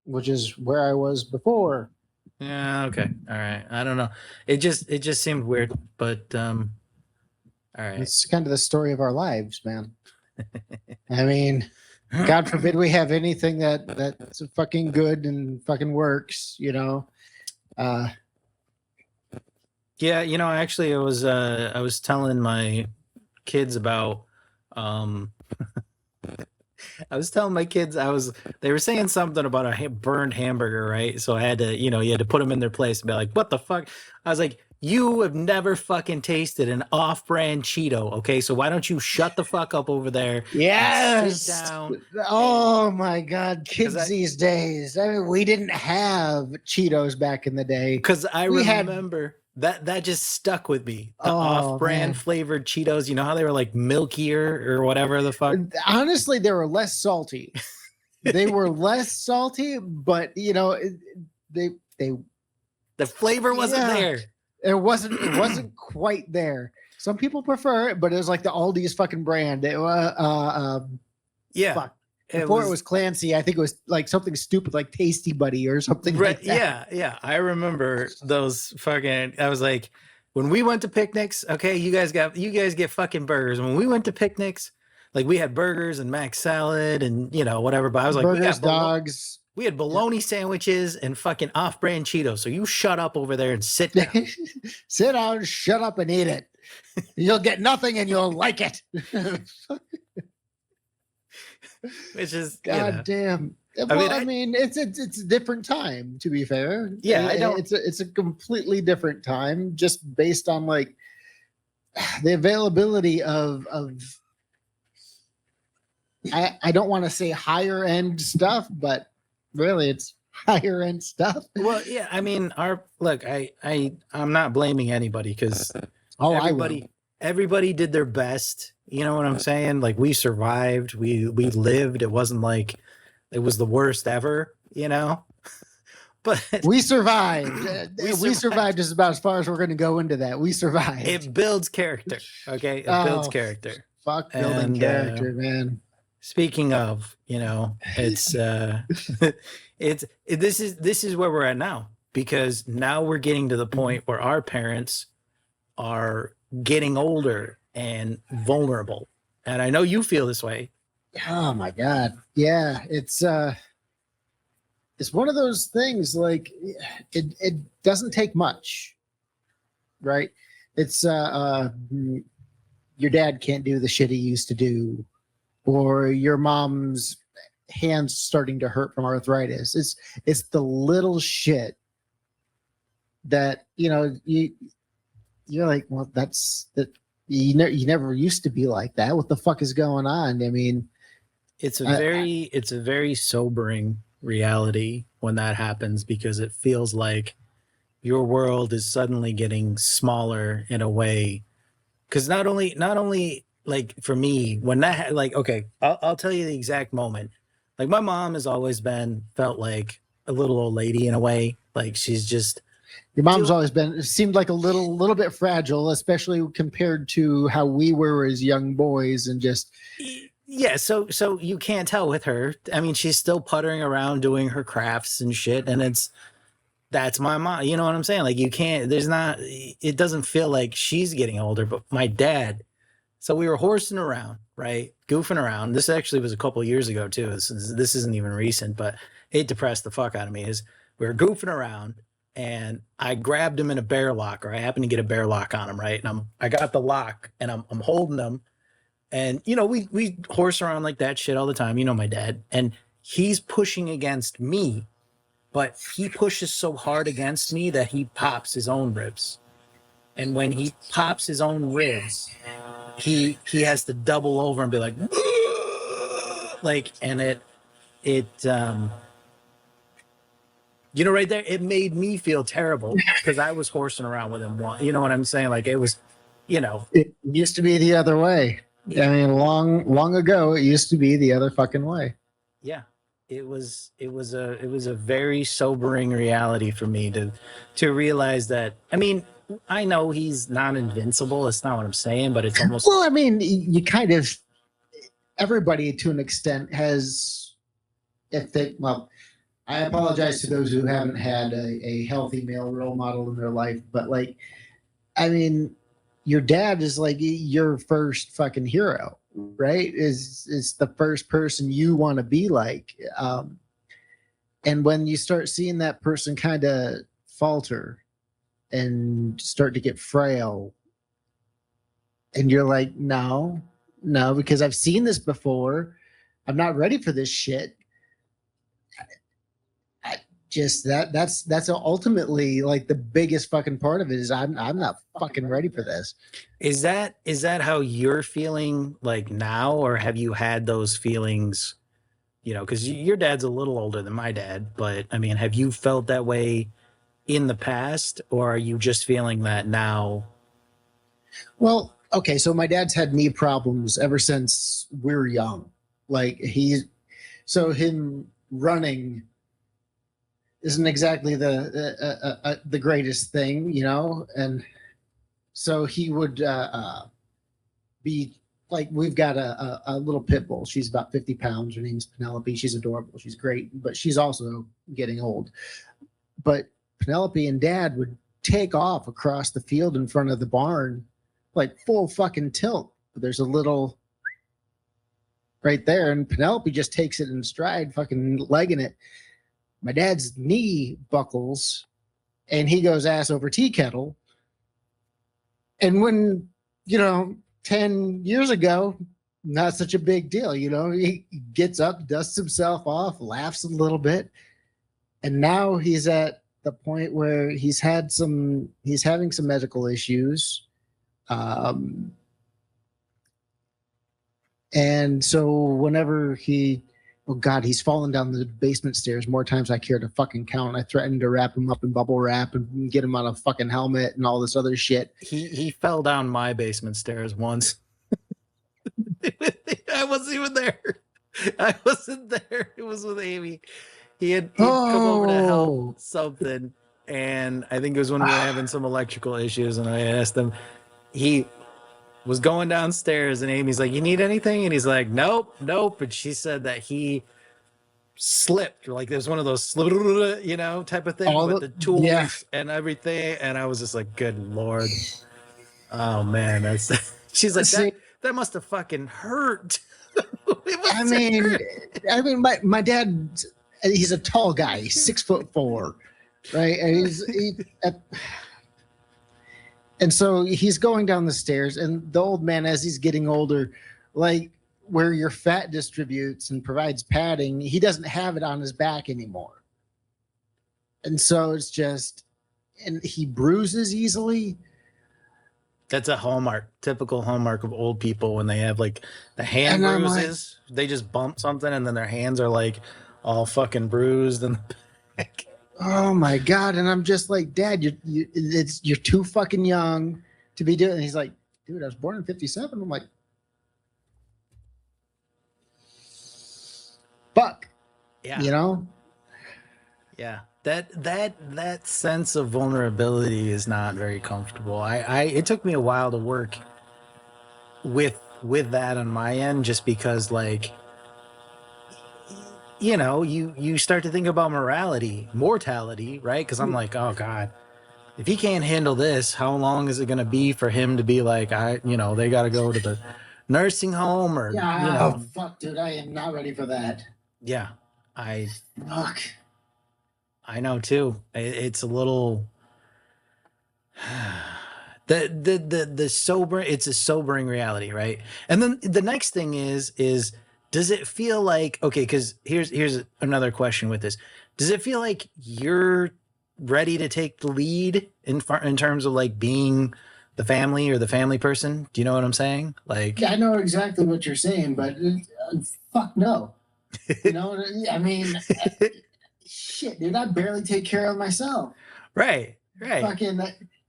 which is where I was before. Yeah, okay. All right. I don't know. It just seemed weird, but all right. It's kind of the story of our lives, man. I mean, God forbid we have anything that's fucking good and fucking works, you know. Uh, Yeah, actually I was telling my kids about um I was telling my kids they were saying something about a burned hamburger, right? So I had to, you had to put them in their place and be like, "What the fuck?" I was like, "You have never fucking tasted an off-brand Cheeto, okay? So why don't you shut the fuck up over there and sit yes. down?" Oh my God, Because kids these days. I mean, we didn't have Cheetos back in the day. I We had. remember that just stuck with me. The Oh off-brand man. flavored Cheetos, you know how they were like milkier or whatever the fuck. Honestly, they were less salty. They were less salty, but they they The flavor wasn't yeah, there. it wasn't quite there. Some people prefer it, but it was like the Aldi's fucking brand. Yeah, Fuck. it Before it was was Clancy, I think it was like something stupid like Tasty Buddy or something right. like that. Yeah, yeah. I remember those fucking. I was like, when we went to picnics, okay, you guys get fucking burgers. When we went to picnics, like we had burgers and mac salad and whatever. But I was like, Burgers, dogs. we had Yeah. bologna sandwiches and fucking off-brand Cheetos. So you shut up over there and sit down. Sit down, shut up, and eat it. You'll get nothing, and you'll like it. Which is God damn. Well, I mean, it's a different time. To be fair, yeah, I don't. It's a completely different time, just based on like the availability of. I don't want to say higher end stuff, but really, it's higher end stuff. Well, yeah, I mean, I'm not blaming anybody because Oh, everybody did their best. You know what I'm saying? Like we survived, we lived. It wasn't like it was the worst ever, But we survived. We survived just about as far as we're going to go into that. We survived. It builds character, okay? It builds character. Fuck building character, man. Speaking of, it's this is where we're at now because now we're getting to the point where our parents are getting older and vulnerable. And I know you feel this way. Oh my God. Yeah. It's one of those things like it doesn't take much, right? It's your dad can't do the shit he used to do, or your mom's hands starting to hurt from arthritis. It's the little shit that you're like, well, that's that you never used to be like that. What the fuck is going on? I mean, it's a very sobering reality when that happens because it feels like your world is suddenly getting smaller in a way. Because not only like for me when that like okay, I'll tell you the exact moment. Like my mom has always felt like a little old lady in a way. Like she's just your mom's always seemed like a little bit fragile, especially compared to how we were as young boys and just. Yeah, so you can't tell with her. I mean, she's still puttering around doing her crafts and shit, and that's my mom. You know what I'm saying? Like you can't. It doesn't feel like she's getting older. But my dad. So we were horsing around, right, goofing around. This actually was a couple of years ago too. This isn't even recent, but it depressed the fuck out of me. Is we were goofing around, and I grabbed him in a bear lock, or I happened to get a bear lock on him, right, and I got the lock, and I'm holding him. And we horse around like that shit all the time. My dad, and he's pushing against me, but he pushes so hard against me that he pops his own ribs. And when he pops his own ribs, he has to double over and be like, and it right there, it made me feel terrible because I was horsing around with him. You know what I'm saying? Like it was, It used to be the other way. I mean, long ago, it used to be the other fucking way. Yeah, it was a very sobering reality for me to realize that. I mean, I know he's not invincible. That's not what I'm saying, but it's almost. Well, I mean, you kind of everybody to an extent has, if they I apologize to those who haven't had a healthy male role model in their life, but like, I mean, your dad is like your first fucking hero, right? Is the first person you want to be like. And when you start seeing that person kind of falter and start to get frail, and you're like, no, no, because I've seen this before. I'm not ready for this shit. I just that's ultimately like the biggest fucking part of it is I'm not fucking ready for this. Is that how you're feeling like now, or have you had those feelings? You know, because your dad's a little older than my dad, but I mean, have you felt that way in the past, or are you just feeling that now? Well, okay, so my dad's had knee problems ever since we were young. Like he's so him running isn't exactly the greatest thing, you know, and so he would be like we've got a little pit bull. She's about 50 pounds. Her name's Penelope. She's adorable. She's great, but she's also getting old. But Penelope and Dad would take off across the field in front of the barn, like full fucking tilt. There's a little right there, and Penelope just takes it in stride, fucking legging it. My dad's knee buckles, and he goes ass over tea kettle. And when, you know, 10 years ago, not such a big deal. You know, he gets up, dusts himself off, laughs a little bit. And now he's at the point where he's having some medical issues. Um, and so whenever oh God, he's fallen down the basement stairs more times I care to fucking count. I threatened to wrap him up in bubble wrap and get him on a fucking helmet and all this other shit. He fell down my basement stairs once. I wasn't even there. I wasn't there. It was with Amy. He'd come over to help something, and I think it was when we were having some electrical issues, and I asked him. He was going downstairs, and Amy's like, "You need anything?" And he's like, "Nope, nope." And she said that he slipped, like there's one of those, you know, type of thing with the tools yeah. and everything. And I was just like, "Good Lord, oh man, that's." She's like, that must have fucking hurt. I mean, my dad, he's a tall guy. He's 6'4", right? And and so he's going down the stairs, and the old man, as he's getting older, like where your fat distributes and provides padding, he doesn't have it on his back anymore. And so it's just, and he bruises easily. That's a typical hallmark of old people when they have like the hand bruises. Like, they just bump something and then their hands are like all fucking bruised and oh my God. And I'm just like, Dad, you're too fucking young to be doing it. And he's like, dude, I was born in 57. I'm like, fuck. Yeah. You know? Yeah. That sense of vulnerability is not very comfortable. It took me a while to work with that on my end, just because, like, you know, you start to think about mortality, right? Because I'm like, oh God, if he can't handle this, how long is it going to be for him to be like, they got to go to the nursing home, or yeah, you know, fuck, dude, I am not ready for that. Yeah, fuck. I know too. It's a little the sober. It's a sobering reality, right? And then the next thing is does it feel like, okay? Because here's another question with this. Does it feel like you're ready to take the lead in terms of like being the family or the family person? Do you know what I'm saying? Like, yeah, I know exactly what you're saying, but fuck no. You know, I mean. Shit, dude, I barely take care of myself. Right. Fucking,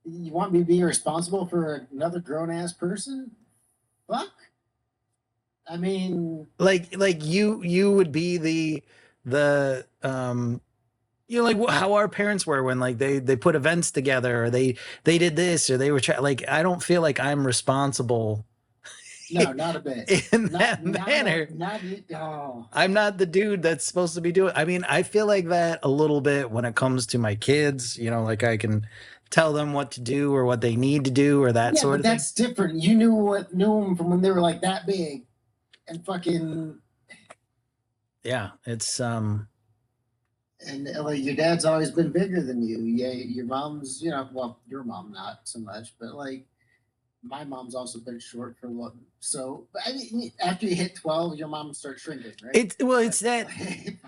you want me to be responsible for another grown ass person? Fuck. I mean, like you would be the you know, like how our parents were when like they put events together, or they did this, or they were like, I don't feel like I'm responsible No, not a bit. in Not that not manner. oh. I'm not the dude that's supposed to be doing. I mean, I feel like that a little bit when it comes to my kids. You know, like I can tell them what to do or what they need to do or that Yeah, sort but of thing. that's different. You knew them from when they were like that big, and fucking Yeah, it's and like your dad's always been bigger than you. Yeah, your mom's, well, your mom not so much, but like my mom's also been short for a lot. So, but I mean, after you hit 12, your mom starts shrinking, right? it's that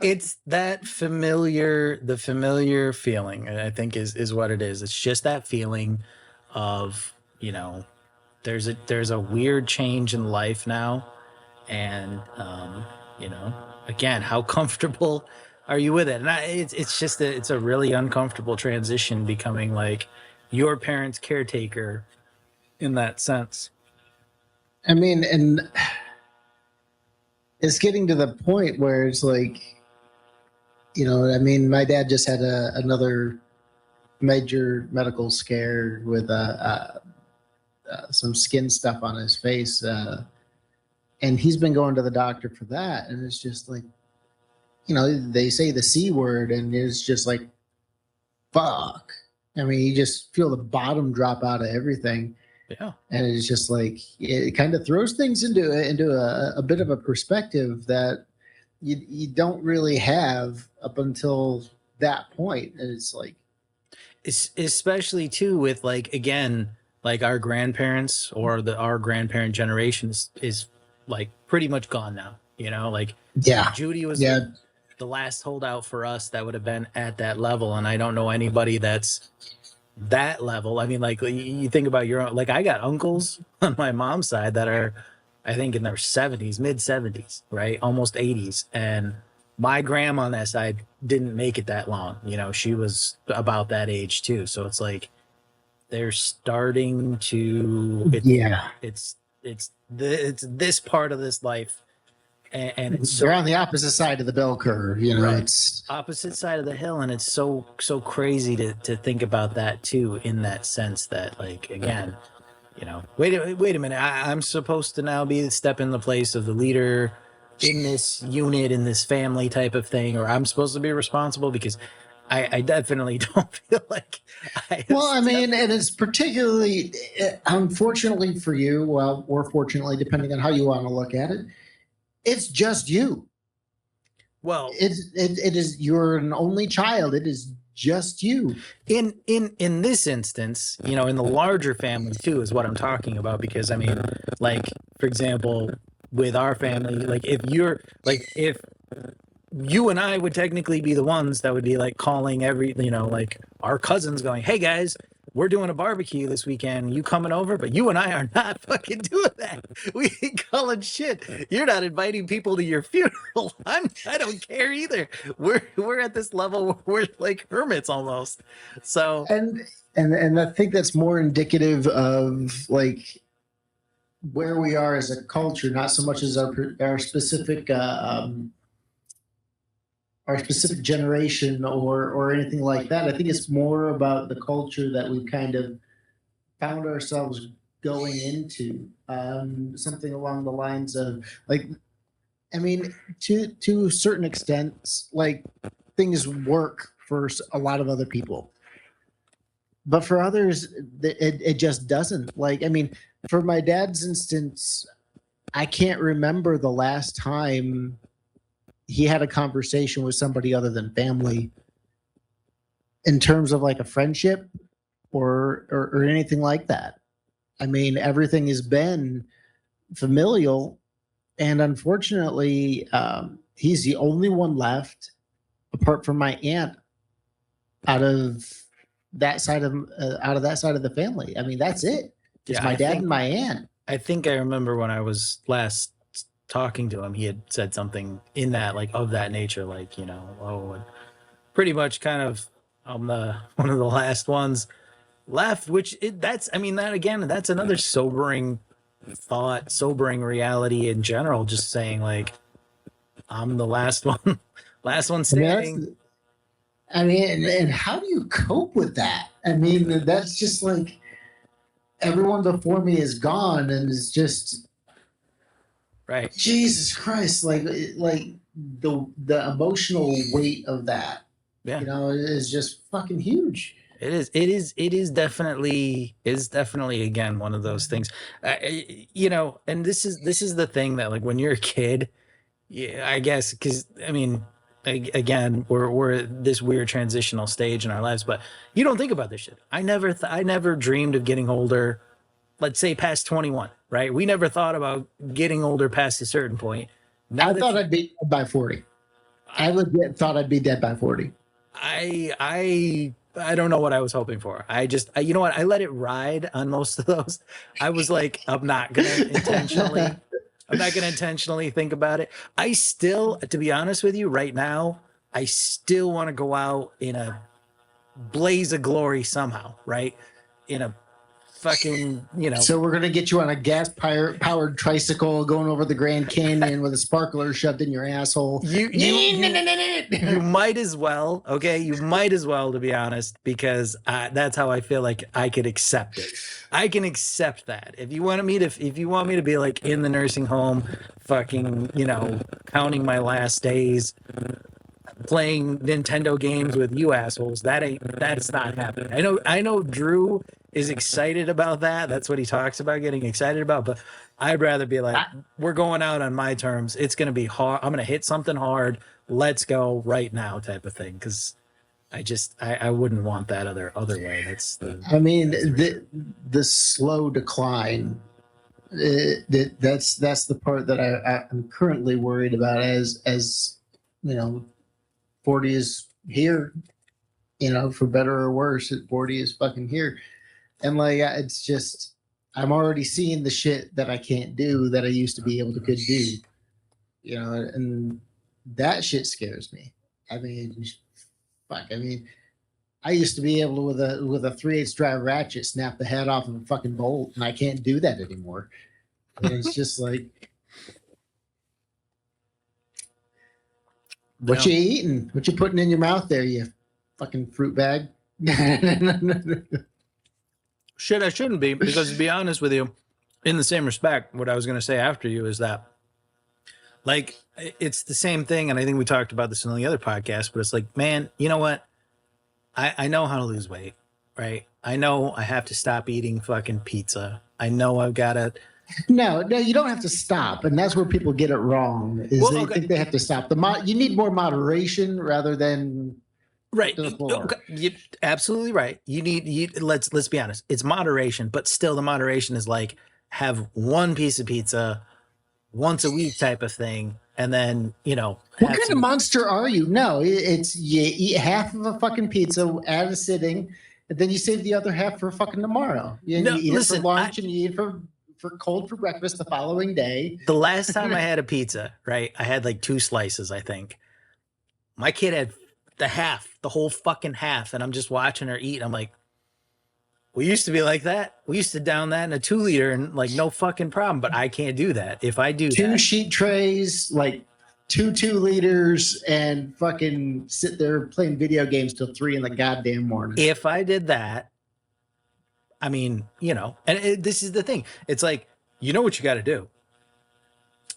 it's that familiar the familiar feeling. I think is what it is. It's just that feeling of there's a weird change in life now, and you know again, how comfortable are you with it? And it's just it's a really uncomfortable transition, becoming like your parents' caretaker in that sense. I mean, and it's getting to the point where it's like, I mean, my dad just had another major medical scare with some skin stuff on his face, and he's been going to the doctor for that, and it's just like, they say the C word, and it's just like, fuck. I mean, you just feel the bottom drop out of everything. Yeah. And it's just like, it kind of throws things into a bit of a perspective that you don't really have up until that point. And it's like, Especially too with like, again, like our grandparents or our grandparent generation is like pretty much gone now. Like yeah, Judy was yeah. the last holdout for us that would have been at that level, and I don't know anybody that's that level. I mean, like you think about your own, like I got uncles on my mom's side that are, I think, in their 70s, mid 70s, right, almost 80s, and my grandma on that side didn't make it that long. She was about that age too. So it's like they're starting to. Yeah. It's this part of this life, and it's so You're on the opposite side of the bell curve. right. It's Opposite side of the hill, and it's so crazy to think about that too, in that sense that, like, again, wait a minute, I'm supposed to now be step in the place of the leader in this unit, in this family type of thing, or I'm supposed to be responsible, because I definitely don't feel like well, I mean, and it's particularly, unfortunately for you, well, or fortunately, depending on how you want to look at it, it's just you. Well, it is, you're an only child. It is just you. In this instance, in the larger family too, is what I'm talking about. Because I mean, like, for example, with our family, like if you and I would technically be the ones that would be like calling like our cousins going, hey guys, we're doing a barbecue this weekend. You coming over? But you and I are not fucking doing that. We ain't calling shit. You're not inviting people to your funeral. I don't care either. We're at this level where we're like hermits almost. So and I think that's more indicative of like where we are as a culture, not so much as our specific generation or anything like that. I think it's more about the culture that we've kind of found ourselves going into, something along the lines of like, I mean, to certain extents, like things work for a lot of other people, but for others, it just doesn't. Like, I mean, for my dad's instance, I can't remember the last time he had a conversation with somebody other than family in terms of like a friendship or anything like that. I mean, everything has been familial, and unfortunately, he's the only one left, apart from my aunt, out of that side of the family. I mean, that's it. It's my dad and my aunt. I think I remember when I was last talking to him, he had said something in that, like, of that nature, like, pretty much kind of I'm the one of the last ones left, which that's, I mean, that again, that's another sobering thought, sobering reality in general, just saying like I'm the last one standing. I mean, and how do you cope with that? I mean, that's just like everyone before me is gone, and it's just, Right. Jesus Christ, like the emotional weight of that, Yeah. is just fucking huge. It is. It is. It is definitely. Is definitely again one of those things. And this is the thing that like when you're a kid, yeah, I guess because I mean, again, we're at this weird transitional stage in our lives, but you don't think about this shit. I never dreamed of getting older. Let's say past 21, right? We never thought about getting older past a certain point. Now I that thought I'd be dead by 40. I I, legit thought I'd be dead by 40. I don't know what I was hoping for. You know what? I let it ride on most of those. I was like, I'm not gonna intentionally think about it. I still, to be honest with you, right now, I still want to go out in a blaze of glory somehow, right? In a fucking, So we're gonna get you on a powered tricycle going over the Grand Canyon with a sparkler shoved in your asshole. You might as well, okay? You might as well, to be honest, because that's how I feel like I could accept it. I can accept that. If you want me to be like in the nursing home, fucking, counting my last days, playing Nintendo games with you assholes, that's not happening. I know Drew is excited about that. That's what he talks about getting excited about, but I'd rather be like, we're going out on my terms. It's going to be hard. I'm going to hit something hard. Let's go right now type of thing. Cause I wouldn't want that other way. That's the slow decline. That's the part that I'm currently worried about as 40 is here, for better or worse, 40 is fucking here. And like, it's just, I'm already seeing the shit that I can't do that I used to be able to could do, and that shit scares me. I mean, fuck. I mean, I used to be able to with a 3/8 drive ratchet snap the head off of a fucking bolt, and I can't do that anymore. And it's just like, what you eating? What you putting in your mouth there, you fucking fruit bag? shit. I shouldn't be, because to be honest with you, in the same respect, what I was going to say after you is that, like, it's the same thing. And I think we talked about this in the other podcast, but it's like, man, you know what? I know how to lose weight, right? I know I have to stop eating fucking pizza. I know I've got to. No, you don't have to stop, and that's where people get it wrong. They think they have to stop. You need more moderation rather than right. Okay. You're absolutely right. Let's be honest. It's moderation, but still, the moderation is like have one piece of pizza once a week type of thing, and then what kind of monster are you? No, it's you eat half of a fucking pizza at a sitting, and then you save the other half for fucking tomorrow. You eat it for lunch, and you eat it for cold for breakfast the following day. The last time I had a pizza, right, I had like 2 slices, I think. My kid had the whole fucking half, and I'm just watching her eat. I'm like, we used to be like that. We used to down that in a 2-liter and like no fucking problem, but I can't do that. If I do 2 sheet trays, like 2 2-liters, and fucking sit there playing video games till 3 in the goddamn morning. If I did that, I mean, and this is the thing. It's like, what you got to do?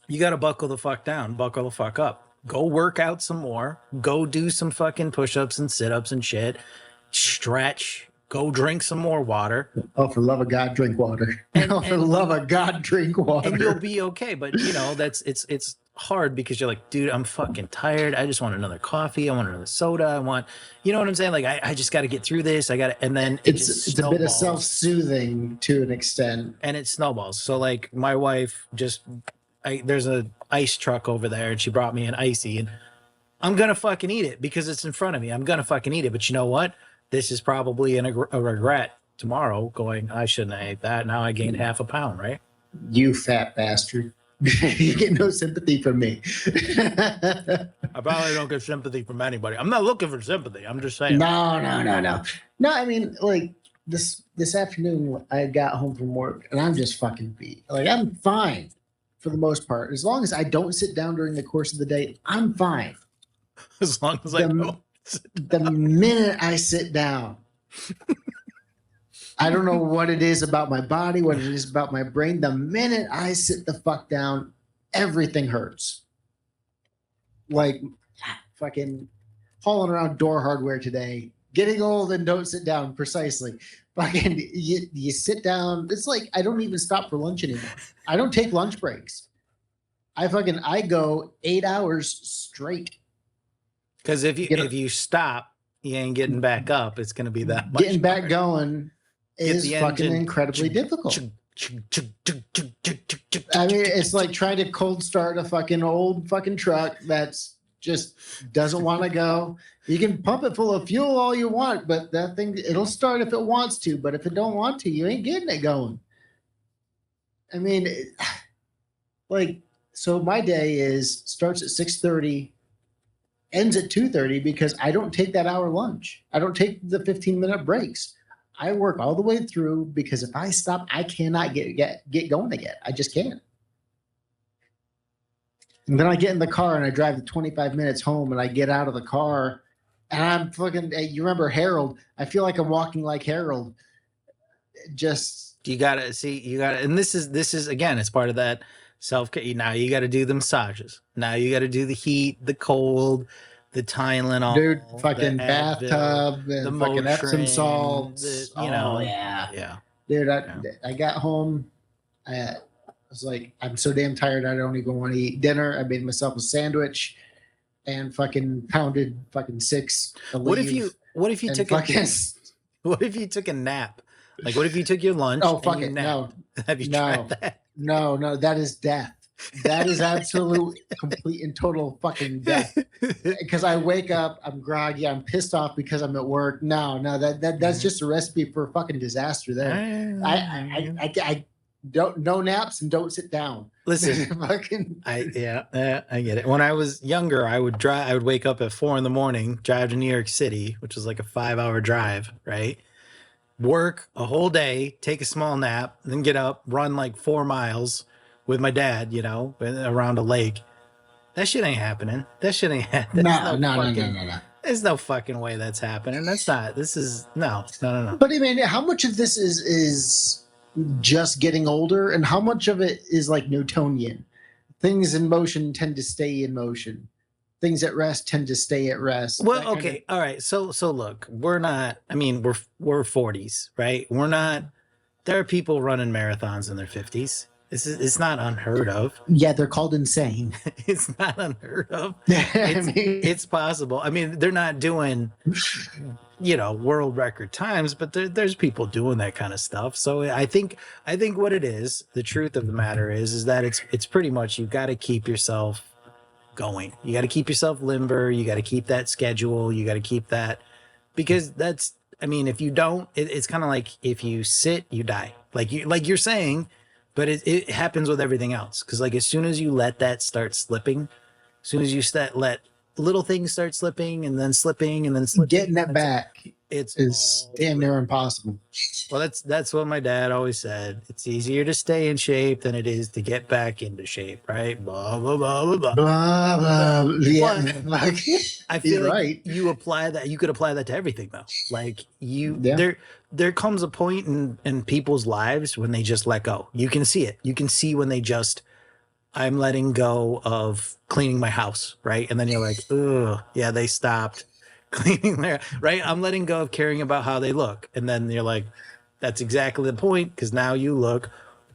You got to buckle the fuck down, buckle the fuck up. Go work out some more. Go do some fucking push-ups and sit-ups and shit. Stretch. Go drink some more water. Oh, for love of God, drink water. For love of God, drink water. And you'll be okay. But it's hard because you're like, dude, I'm fucking tired. I just want another coffee. I want another soda. I want, you know what I'm saying? Like, I just got to get through this. And then it's a bit of self-soothing to an extent. And it snowballs. So like my wife there's an ice truck over there and she brought me an icy, and I'm going to fucking eat it because it's in front of me. I'm going to fucking eat it. But you know what? This is probably a regret tomorrow going, I shouldn't have ate that. Now I gained half a pound, right? You fat bastard. You get no sympathy from me. I probably don't get sympathy from anybody. I'm not looking for sympathy. I'm just saying. No. No, I mean, like this afternoon, I got home from work and I'm just fucking beat. Like, I'm fine for the most part. As long as I don't sit down during the course of the day, I'm fine. As long as I don't. The minute I sit down, I don't know what it is about my body, what it is about my brain. The minute I sit the fuck down, everything hurts. Like fucking hauling around door hardware today, getting old and don't sit down. Precisely. Fucking you sit down. It's like I don't even stop for lunch anymore. I don't take lunch breaks. I go 8 hours straight. Because if you stop, you ain't getting back up. It's gonna be that much. Getting back going is fucking incredibly difficult. I mean, it's like trying to cold start a fucking old fucking truck that's just doesn't want to go. You can pump it full of fuel all you want, but that thing, it'll start if it wants to, but if it don't want to, you ain't getting it going. I mean, like, so my day starts at 6:30, ends at 2:30 because I don't take that hour lunch. I don't take the 15-minute breaks. I work all the way through because if I stop, I cannot get going again. I just can't. And then I get in the car and I drive the 25 minutes home and I get out of the car and I'm fucking, you remember Harold? I feel like I'm walking like Harold. Just. You gotta see, and this is again, it's part of that self-care. Now you got to do the massages. Now you got to do the heat, the cold, the Tylenol, dude, fucking the bathtub, Advil, and fucking Epsom salts. Yeah. Dude, I got home. I was like, I'm so damn tired. I don't even want to eat dinner. I made myself a sandwich and fucking pounded fucking 6. What if you took what if you took a nap? Like, what if you took your lunch? Oh, fuck it. No. Have you tried that? No, that is death. That is absolute, complete, and total fucking death. Because I wake up, I'm groggy, I'm pissed off because I'm at work. No, that's just a recipe for fucking disaster. There, I don't, no naps and don't sit down. Listen, I get it. When I was younger, I would wake up at 4 a.m, drive to New York City, which was like a 5-hour drive, right? Work a whole day, take a small nap, then get up, run like 4 miles with my dad, around a lake. That shit ain't happening. That shit ain't happening. No. There's no fucking way that's happening. No. But I mean, how much of this is just getting older and how much of it is like Newtonian? Things in motion tend to stay in motion. Things at rest tend to stay at rest. Well, okay. All right. So look, we're 40s, right? There are people running marathons in their 50s. It's not unheard of. Yeah, they're called insane. It's not unheard of. It's possible. I mean, they're not doing, world record times, but there's people doing that kind of stuff. So I think what it is, the truth of the matter is that it's pretty much, you got to keep yourself going. You got to keep yourself limber. You got to keep that schedule. You got to keep that, because if you don't, it's kind of like if you sit, you die. Like you're saying. But it happens with everything else. Because like as soon as you let that start slipping, as soon as you let little things start slipping and then slipping and then slipping, getting that back is damn near impossible. Well, that's what my dad always said. It's easier to stay in shape than it is to get back into shape, right? Blah blah blah blah blah. Blah blah. Yeah, I feel like you could apply that to everything though. Like there comes a point in people's lives when they just let go. You can see it. You can see when they just, I'm letting go of cleaning my house, right? And then you're like, ugh, yeah, they stopped cleaning their, right? I'm letting go of caring about how they look. And then you're like, that's exactly the point, because now you look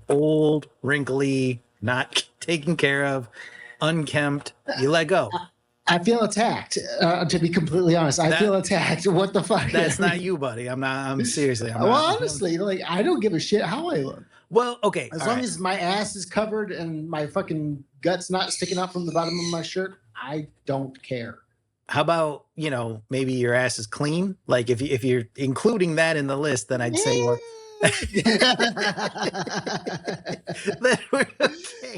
old, wrinkly, not taken care of, unkempt. You let go. I feel attacked. To be completely honest, I feel attacked. What the fuck? That's not you, buddy. I'm seriously. Honestly, like I don't give a shit how I look. Well, okay. As long as my ass is covered and my fucking guts not sticking out from the bottom of my shirt, I don't care. How about, maybe your ass is clean? Like if you're including that in the list, then I'd say, well,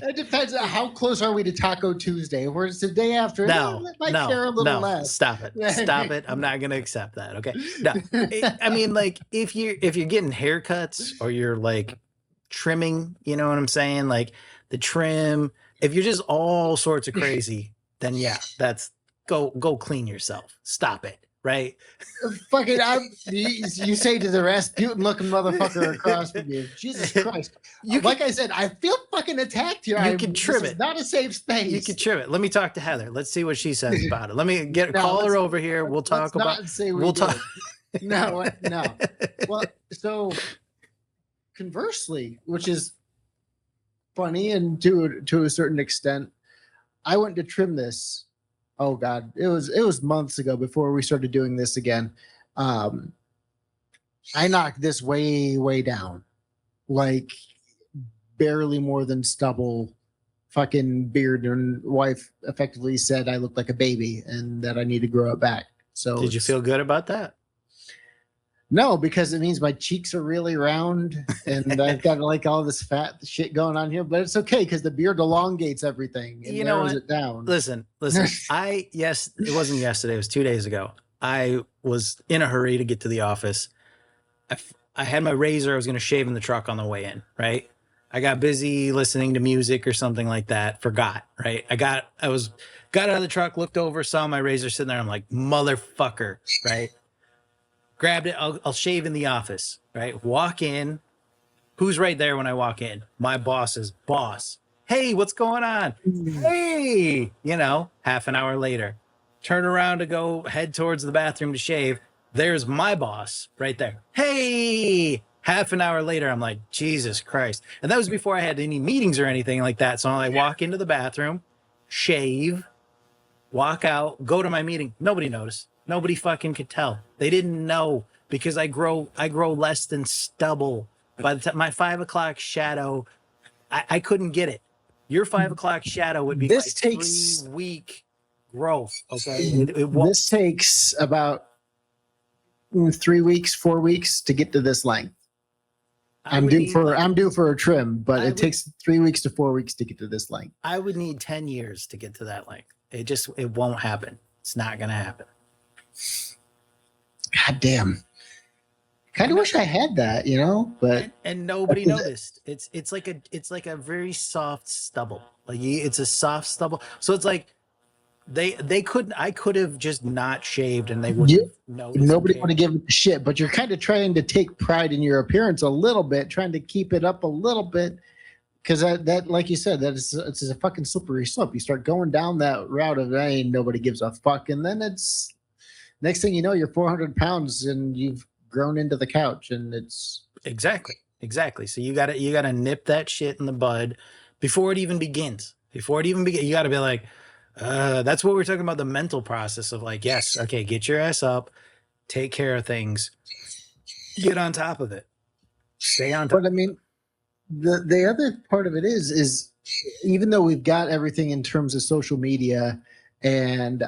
it depends on how close are we to Taco Tuesday. If it's the day after, no, care a little less. Stop it. I'm not gonna accept that. Okay. No. I mean, like if you're getting haircuts or you're like trimming, you know what I'm saying? Like the trim, if you're just all sorts of crazy, then yeah, that's go clean yourself. Stop it. right? Fucking, you say to the Rasputin looking motherfucker across from you, Jesus Christ. You Like can, I said, I feel fucking attacked here. you can trim This is it. not a safe space. You can trim it. Let me talk to Heather. Let's see what she says about it. Let me No, call her let's- over here. We'll let's talk about. not say we We'll did. talk. No. Well, so conversely, which is funny and to a certain extent, I went to trim this. Oh God, it was months ago before we started doing this again. I knocked this way down, like barely more than stubble. Fucking beard, and wife effectively said I looked like a baby and that I need to grow it back. So Did you feel good about that? no, because it means my cheeks are really round and I've got like all this fat shit going on here, but it's okay because the beard elongates everything and You know narrows what? it down. Listen. Yes, it wasn't yesterday. It was 2 days ago. I was in a hurry to get to the office. I had my razor. I was going to shave in the truck on the way in, right? I got busy listening to music or something like that. Forgot, right? Got out of the truck, looked over, saw my razor sitting there. I'm like, motherfucker, right? Grabbed it. I'll shave in the office, right? Walk in. Who's right there when I walk in? My boss's boss. Hey, what's going on? Hey, half an hour later, turn around to go head towards the bathroom to shave. There's my boss right there. Hey, half an hour later, I'm like, Jesus Christ. And that was before I had any meetings or anything like that. So I walk into the bathroom, shave, walk out, go to my meeting. Nobody noticed. Nobody fucking could tell. They didn't know because I grow less than stubble. By the time my 5 o'clock shadow, I couldn't get it. Your 5 o'clock shadow would be This like takes 3-week growth. Okay, this takes about 3 weeks, 4 weeks to get to this length. I'm due for a trim, but it takes 3 weeks to 4 weeks to get to this length. I would need 10 years to get to that length. It won't happen. It's not gonna happen. God damn. Kind of wish I had that, but and nobody noticed. It's like a very soft stubble. Like it's a soft stubble. So it's like I could have just not shaved and they wouldn't notice. Nobody would have given a shit, but you're kind of trying to take pride in your appearance a little bit, trying to keep it up a little bit. Because that, like you said, it's a fucking slippery slope. You start going down that route of, hey, nobody gives a fuck. And then it's next thing you know, you're 400 pounds and you've grown into the couch, and it's exactly. So you gotta nip that shit in the bud before it even begins. You gotta be like, that's what we're talking about, the mental process of like, yes, okay, get your ass up, take care of things, get on top of it, stay on top. But I mean, the other part of it is even though we've got everything in terms of social media and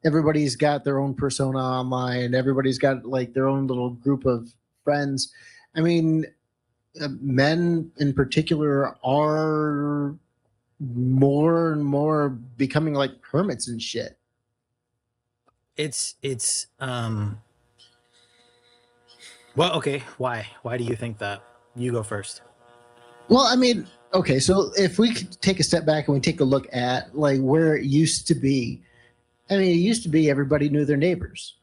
everybody's got their own persona online, everybody's got like their own little group of friends. I mean, men in particular are more and more becoming like hermits and shit. It's well, okay, why do you think that? You go first. Well, I mean, okay, so if we could take a step back and we take a look at like where it used to be. I mean, it used to be everybody knew their neighbors.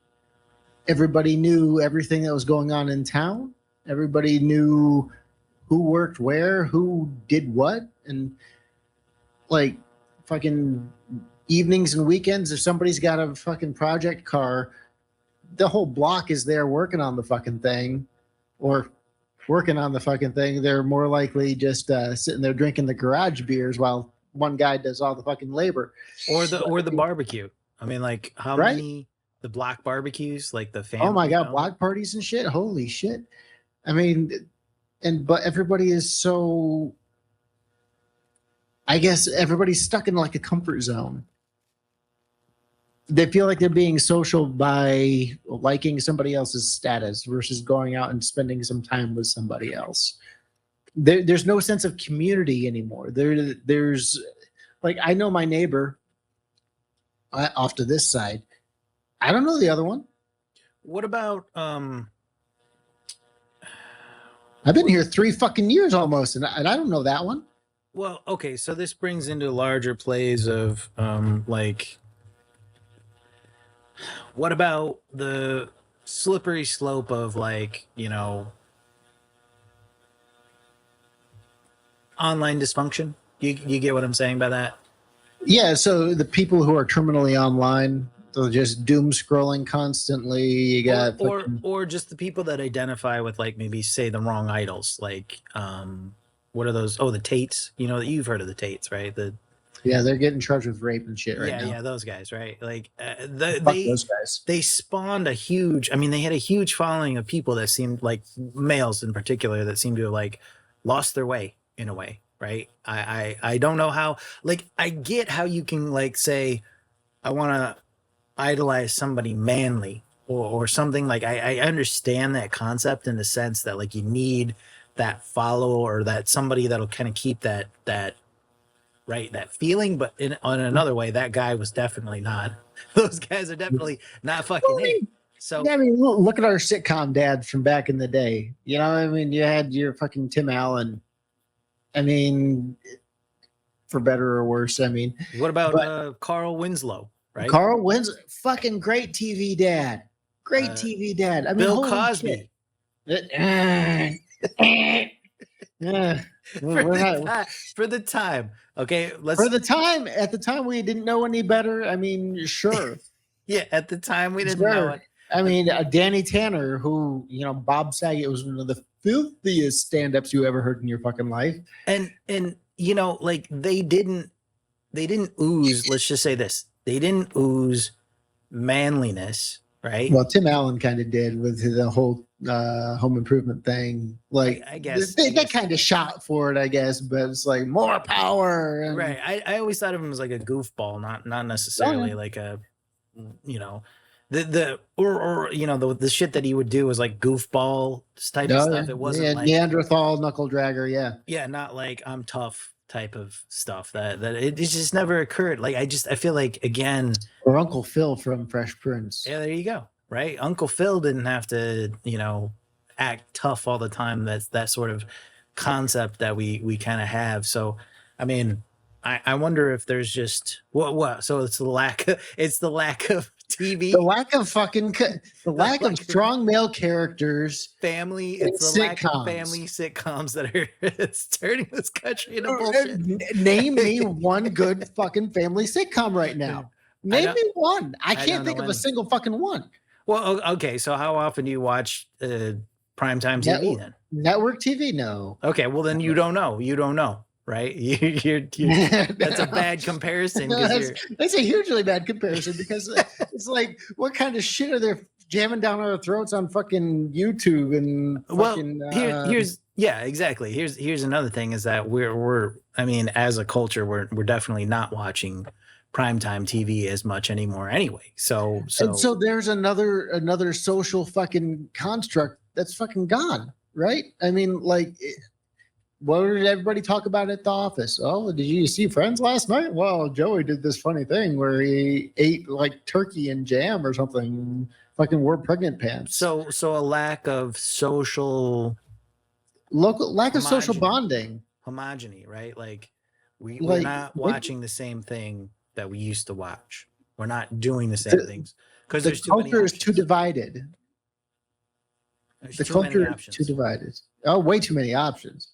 Everybody knew everything that was going on in town. Everybody knew who worked where, who did what, and like fucking evenings and weekends, if somebody's got a fucking project car, the whole block is there working on the fucking thing, or working on the fucking thing. They're more likely just sitting there drinking the garage beers while one guy does all the fucking labor. Or the barbecue. I mean, like how many the block barbecues, like the family. Oh my God, block parties and shit. Holy shit. I mean, but everybody is so, I guess everybody's stuck in like a comfort zone. They feel like they're being social by liking somebody else's status versus going out and spending some time with somebody else. There's no sense of community anymore. There's like, I know my neighbor off to this side. I don't know the other one. What about I've been here 3 fucking years almost, and I don't know that one. Well, okay, so this brings into larger plays of like What about the slippery slope of like, online dysfunction? You get what I'm saying by that? Yeah, so the people who are terminally online, they're just doom scrolling constantly. You Or got or fucking, or just the people that identify with like maybe say the wrong idols, like what are those? Oh, the Tates. You've heard of the Tates, right? The yeah, they're getting charged with rape and shit right Yeah, now. yeah, those guys, right? Like Fuck those guys. they spawned a huge. I mean, they had a huge following of people that seemed like males in particular that seemed to have like lost their way in a way, right? I don't know how. Like, I get how you can like say I want to idolize somebody manly or something like I understand that concept in the sense that like you need that follow or that somebody that'll kind of keep that right that feeling, but on another way that guy was definitely not. Those guys are definitely not Well, fucking I it. mean, So yeah, I mean, look at our sitcom dads from back in the day. You know, I mean, you had your fucking Tim Allen. I mean, for better or worse. I mean, what about but Carl Winslow, right? Carl wins. Fucking great TV dad. Great uh TV dad. I mean, Bill holy shit. Cosby. Yeah, for we're the not time for the time, okay, for let's the time. At the time, we didn't know any better. I mean, sure, yeah, at the time we didn't know sure. it. I mean, Danny Tanner, who Bob Saget was one of the filthiest stand-ups you ever heard in your fucking life. And like they didn't ooze, let's just say this, they didn't ooze manliness, right? Well, Tim Allen kind of did with the whole home improvement thing. Like I guess they kind of shot for it, I guess, but it's like more power and right. I always thought of him as like a goofball, not oh, yeah. necessarily like a you know the or the shit that he would do was like goofball type of Oh, yeah. stuff. It wasn't Yeah, like, Neanderthal knuckle dragger, yeah. yeah, not like I'm tough type of stuff that it just never occurred. Like I feel like, again, Or Uncle Phil from Fresh Prince. yeah, there you go. Right. Uncle Phil didn't have to, act tough all the time. That's that sort of concept that we kind of have. So, I mean, I wonder if there's just what. So it's the lack of The TV, lack of the lack of like strong male characters family. in It's the lack of sitcoms. family sitcoms that are it's turning this country into bullshit. Name me one good fucking family sitcom right now. I Name don't. me one. I I can't don't think know of a any. single fucking one. Well, okay. So how often do you watch primetime TV then? Network TV, no. Okay, well then you don't know. You don't know, right? That's a bad comparison because That's a hugely bad comparison because it's like, what kind of shit are they jamming down our throats on fucking YouTube and fucking? here's yeah, exactly. Here's another thing is that we're I mean, as a culture, we're definitely not watching primetime TV as much anymore anyway. And so there's another social fucking construct that's fucking gone, right? I mean, like, what did everybody talk about at the office? Oh, did you see Friends last night? Well, Joey did this funny thing where he ate like turkey and jam or something. Fucking wore pregnant pants. so a lack of social Lack of social homogeny, bonding. homogeny, right? Like we're Like not watching the same thing that we used to watch. We're not doing the same the, things because the there's too many culture is too options. divided. There's The too many culture is too options. divided. Oh, way too many options.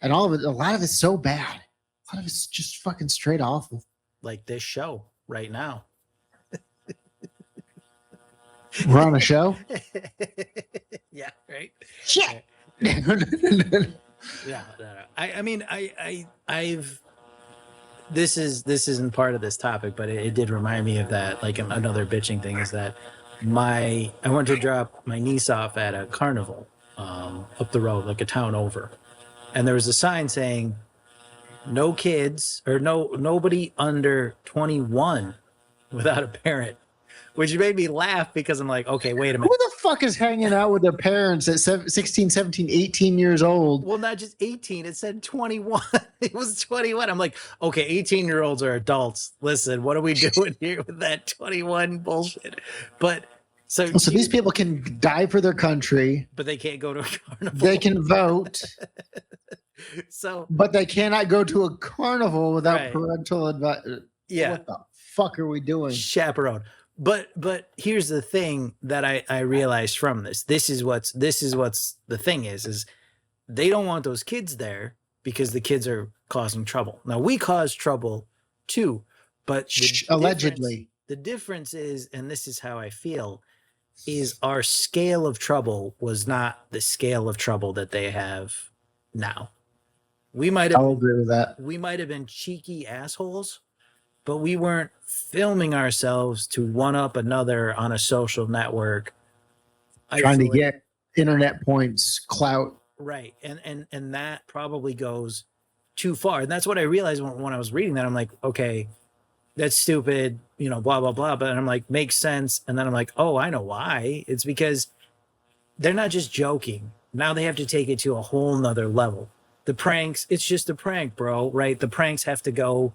And all of it, a lot of it's so bad. A lot of it's just fucking straight awful. Like this show right now. We're on a show. Yeah, right. Shit. Yeah. No. I mean, I've this isn't part of this topic, but it did remind me of that. Like another bitching thing is that I went to drop my niece off at a carnival up the road, like a town over, and there was a sign saying no kids or nobody under 21 without a parent, which made me laugh because I'm like, okay, wait a Who minute. the fuck is hanging out with their parents at 16, 17, 18 years old? Well, not just 18, it said 21. It was 21. I'm like, okay, 18-year-olds are adults. Listen, what are we doing here with that 21 bullshit? But so these people can die for their country. but they can't go to a carnival. They can vote. So but they cannot go to a carnival without Right. parental advice. Yeah. What the fuck are we doing? Chaperone. But here's the thing that I realized from this. This is what's the thing is they don't want those kids there because the kids are causing trouble. Now we cause trouble too, but Allegedly. the difference is, and this is how I feel, is our scale of trouble was not the scale of trouble that they have now. I'll agree with that. We might have been cheeky assholes, but we weren't filming ourselves to one up another on a social network. Trying to get internet points, clout. Right. And that probably goes too far. And that's what I realized when I was reading that. I'm like, okay, that's stupid, blah, blah, blah. But I'm like, makes sense. And then I'm like, oh, I know why. It's because they're not just joking. Now they have to take it to a whole nother level. The pranks, it's just a prank, bro, right? The pranks have to go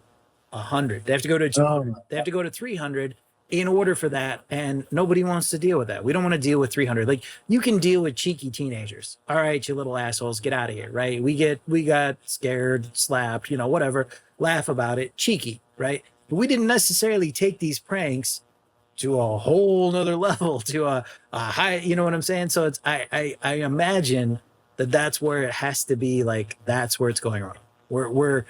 100. They have to go to 200. They have to go to 300 in order for that. And nobody wants to deal with that. We don't want to deal with 300. Like, you can deal with cheeky teenagers. All right, you little assholes, get out of here, right? We got scared, slapped, whatever. Laugh about it. Cheeky, right? But we didn't necessarily take these pranks to a whole nother level, to a high, you know what I'm saying? So it's I imagine that's where it has to be. Like, that's where it's going wrong. We're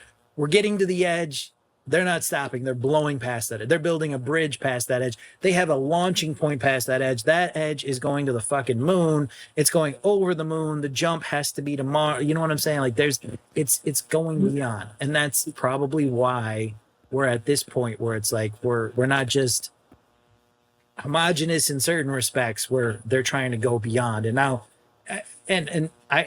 getting to the edge. They're not stopping. They're blowing past that. They're building a bridge past that edge. They have a launching point past that edge. That edge is going to the fucking moon. It's going over the moon. The jump has to be to Mars. You know what I'm saying? Like, it's going beyond. And that's probably why we're at this point where it's like, we're not just homogenous in certain respects, where they're trying to go beyond. And now,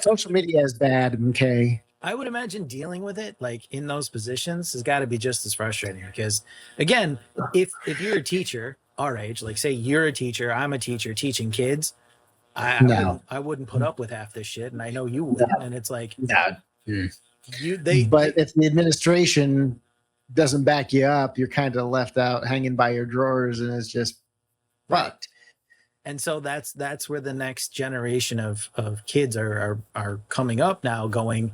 social media is bad. Okay. I would imagine dealing with it, like, in those positions, has got to be just as frustrating. Because, again, if you're a teacher our age, like, say you're a teacher, I'm a teacher teaching kids, I wouldn't put up with half this shit, and I know you would. And it's like, but if the administration doesn't back you up, you're kind of left out hanging by your drawers, and it's just fucked. And so that's where the next generation of kids are coming up now, going,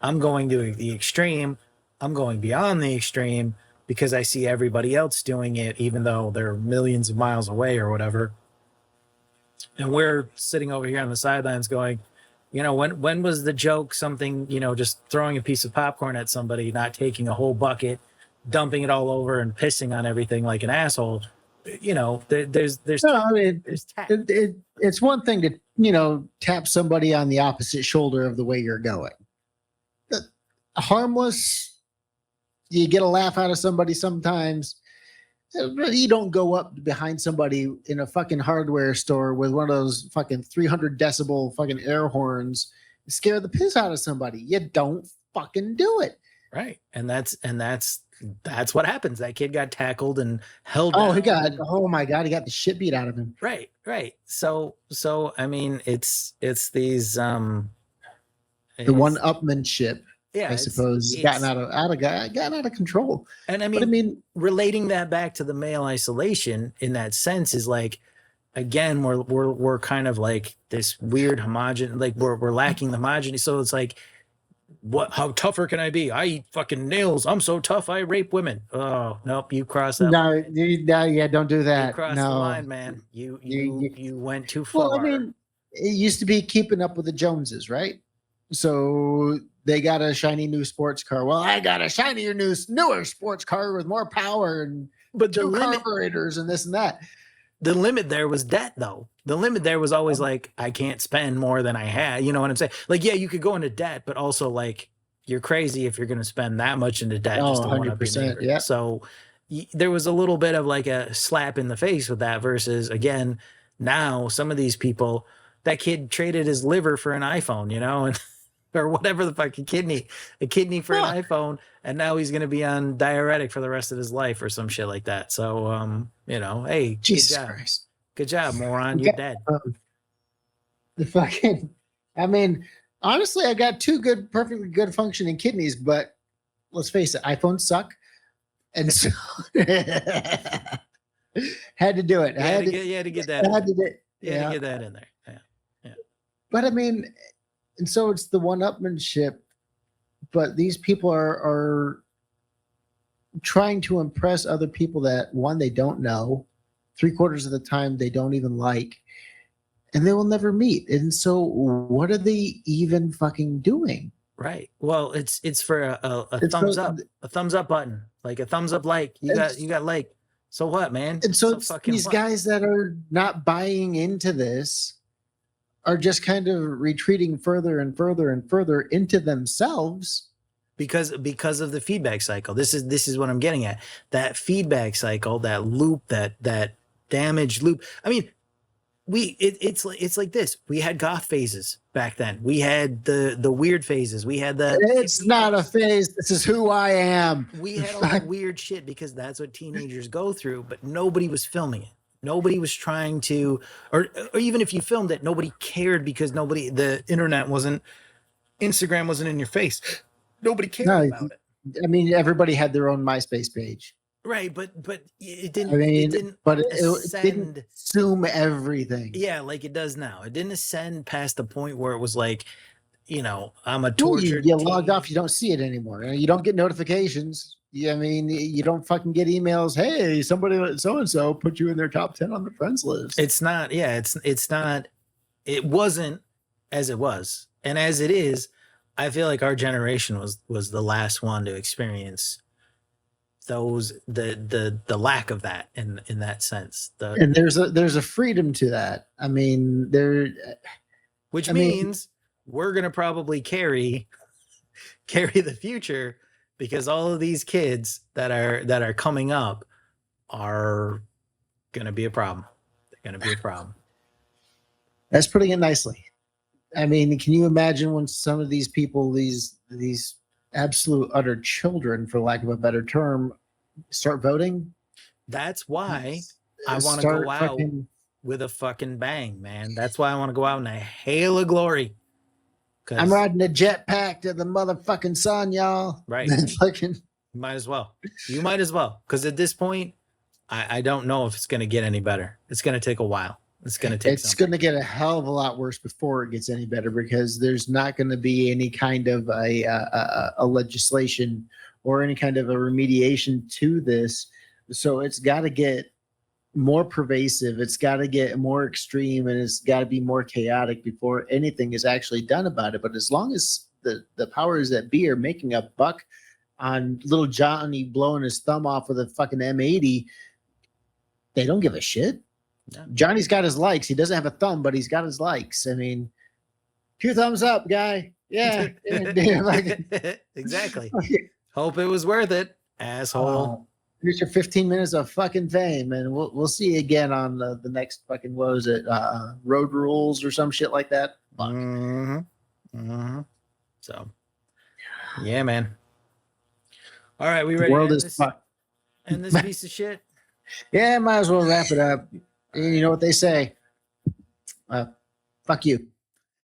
I'm going to the extreme. I'm going beyond the extreme because I see everybody else doing it, even though they're millions of miles away or whatever. And we're sitting over here on the sidelines going, when was the joke something, just throwing a piece of popcorn at somebody, not taking a whole bucket, dumping it all over and pissing on everything like an asshole? There's it's one thing to, tap somebody on the opposite shoulder of the way you're going. Harmless, you get a laugh out of somebody sometimes. You don't go up behind somebody in a fucking hardware store with one of those fucking 300 decibel fucking air horns, scare the piss out of somebody. You don't fucking do it. Right. And that's what happens. That kid got tackled and held. Oh my God, he got the shit beat out of him. Right. So I mean, it's these the one-upmanship. Yeah, I suppose gotten out of control. And I mean, relating that back to the male isolation in that sense is like, again, we're kind of like this weird homogen, like we're lacking the homogeny. So it's like, how tougher can I be? I eat fucking nails. I'm so tough. I rape women. Oh, nope. You crossed that. No, don't do that. You crossed the line, man. You went too far. Well, I mean, it used to be keeping up with the Joneses, right? So they got a shiny new sports car. Well, I got a shinier, newer sports car with more power and two carburetors and this and that. The limit there was debt, though. The limit there was always like, I can't spend more than I had. You know what I'm saying? Like, yeah, you could go into debt, but also like, you're crazy if you're going to spend that much into debt. Oh, 100%. Yeah. So there was a little bit of like a slap in the face with that versus, again, now some of these people, that kid traded his liver for an iPhone, and or whatever the fuck, a kidney for an iPhone, and now he's going to be on diuretic for the rest of his life or some shit like that. So, hey, Jesus Christ. Good job, moron. You're dead. Honestly, I got two perfectly good functioning kidneys, but let's face it, iPhones suck. And so had to do it. You had to get that in there. Yeah. But and so it's the one-upmanship, but these people are trying to impress other people that, one, they don't know, 3/4 of the time they don't even like, and they will never meet. And so, what are they even fucking doing? Right. Well, it's for a It's thumbs so, up, a thumbs up button, like a thumbs up like. You got like. So what, man? and so So it's fucking these what? guys that are not buying into this are just kind of retreating further and further and further into themselves. Because of the feedback cycle. This is what I'm getting at. That feedback cycle, that loop, that damaged loop. I mean, it's like this. We had goth phases back then. We had the weird phases. We had the It's not a phase. This is who I am. we had all the weird shit because that's what teenagers go through, but nobody was filming it. Nobody was trying to, or even if you filmed it, nobody cared because the internet wasn't, Instagram wasn't in your face. Nobody cared No, about it. I mean, everybody had their own MySpace page. Right, but it I didn't. mean, It didn't but it ascend. didn't assume everything. Yeah, like it does now. It didn't ascend past the point where it was like, I'm a Well, tortured. you logged off, you don't see it anymore. You don't get notifications. I mean, you don't fucking get emails. Hey, somebody so and so put you in their top 10 on the friends list. It's not. Yeah, it's not. It wasn't as it was, and as it is. I feel like our generation was the last one to experience the lack of that in that sense. And there's a freedom to that. I mean, which means we're gonna probably carry the future because all of these kids that are coming up are gonna be a problem. They're gonna be a problem. That's putting it nicely. I mean, can you imagine when some of these people, these absolute utter children, for lack of a better term, start voting? That's why I want to go out with a fucking bang, man. That's why I want to go out in a hail of glory. I'm riding a jetpack to the motherfucking sun, y'all. Right. Fucking. Might as well. You might as well. Because at this point, I don't know if it's going to get any better. It's going to take a while. It's going to take. It's going to get a hell of a lot worse before it gets any better because there's not going to be any kind of a legislation or any kind of a remediation to this. So it's got to get more pervasive. It's got to get more extreme, and it's got to be more chaotic before anything is actually done about it. But as long as the powers that be are making a buck on little Johnny blowing his thumb off with a fucking M80, they don't give a shit. Yeah. Johnny's got his likes. He doesn't have a thumb, but he's got his likes. I mean, 2 thumbs up, guy. Yeah. Exactly. Hope it was worth it, asshole. Here's your 15 minutes of fucking fame, and we'll see you again on the next fucking, what was it, Road Rules or some shit like that. Mm-hmm. Mm-hmm. So, yeah, man. All right, we ready the world to is end this piece of shit? Yeah, might as well wrap it up. You know what they say. Fuck you.